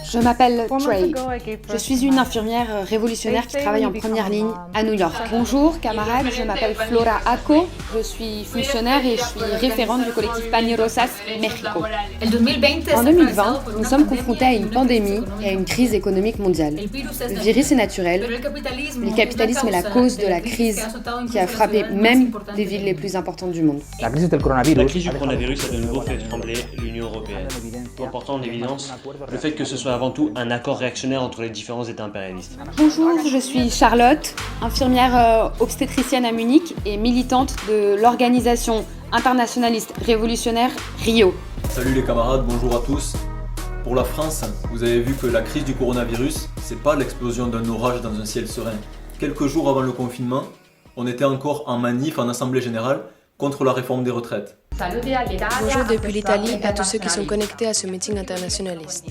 Je m'appelle Trey. Je suis une infirmière révolutionnaire qui travaille en première ligne à New York. Bonjour camarades, je m'appelle Flora Aco. Je suis fonctionnaire et je suis référente du collectif Pañerosas Mexico. En 2020, nous sommes confrontés à une pandémie et à une crise économique mondiale. Le virus est naturel, mais le capitalisme est la cause de la crise qui a frappé même les villes les plus importantes du monde. La crise du coronavirus a de nouveau fait trembler l'Union européenne, en portant en évidence le fait que ce soit avant tout un accord réactionnaire entre les différents États impérialistes. Bonjour, je suis Charlotte, infirmière obstétricienne à Munich et militante de l'organisation internationaliste révolutionnaire RIO. Salut les camarades, bonjour à tous. Pour la France, vous avez vu que la crise du coronavirus, c'est pas l'explosion d'un orage dans un ciel serein. Quelques jours avant le confinement, on était encore en manif en assemblée générale contre la réforme des retraites. Bonjour depuis l'Italie à tous ceux qui sont connectés à ce meeting internationaliste.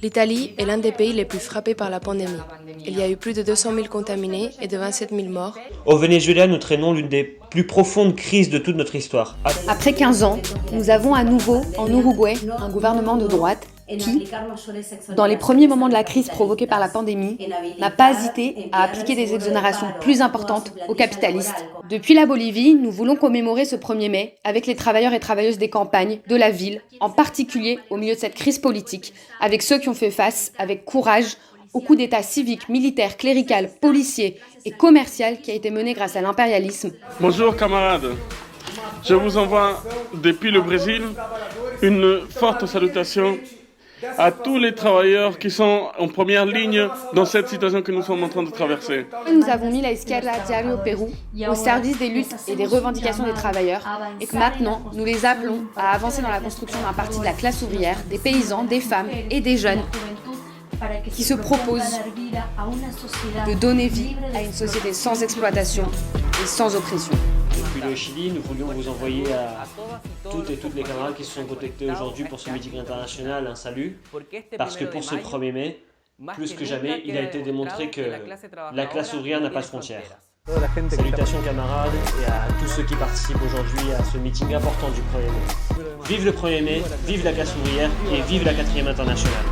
L'Italie est l'un des pays les plus frappés par la pandémie. Il y a eu plus de 200 000 contaminés et de 27 000 morts. Au Venezuela, nous traînons l'une des plus profondes crises de toute notre histoire. Après 15 ans, nous avons à nouveau en Uruguay un gouvernement de droite qui, dans les premiers moments de la crise provoquée par la pandémie, n'a pas hésité à appliquer des exonérations plus importantes aux capitalistes. Depuis la Bolivie, nous voulons commémorer ce 1er mai avec les travailleurs et travailleuses des campagnes, de la ville, en particulier au milieu de cette crise politique, avec ceux qui ont fait face avec courage au coup d'État civique, militaire, clérical, policier et commercial qui a été mené grâce à l'impérialisme. Bonjour camarades, je vous envoie depuis le Brésil une forte salutation à tous les travailleurs qui sont en première ligne dans cette situation que nous sommes en train de traverser. Nous avons mis la Izquierda Diario au Pérou au service des luttes et des revendications des travailleurs et que maintenant, nous les appelons à avancer dans la construction d'un parti de la classe ouvrière, des paysans, des femmes et des jeunes qui se proposent de donner vie à une société sans exploitation et sans oppression. Depuis le Chili, nous voulions vous envoyer à toutes et toutes les camarades qui se sont connectés aujourd'hui pour ce meeting international un salut, parce que pour ce 1er mai, plus que jamais, il a été démontré que la classe ouvrière n'a pas de frontières. Salutations camarades et à tous ceux qui participent aujourd'hui à ce meeting important du 1er mai. Vive le 1er mai, vive la classe ouvrière et vive la 4e internationale.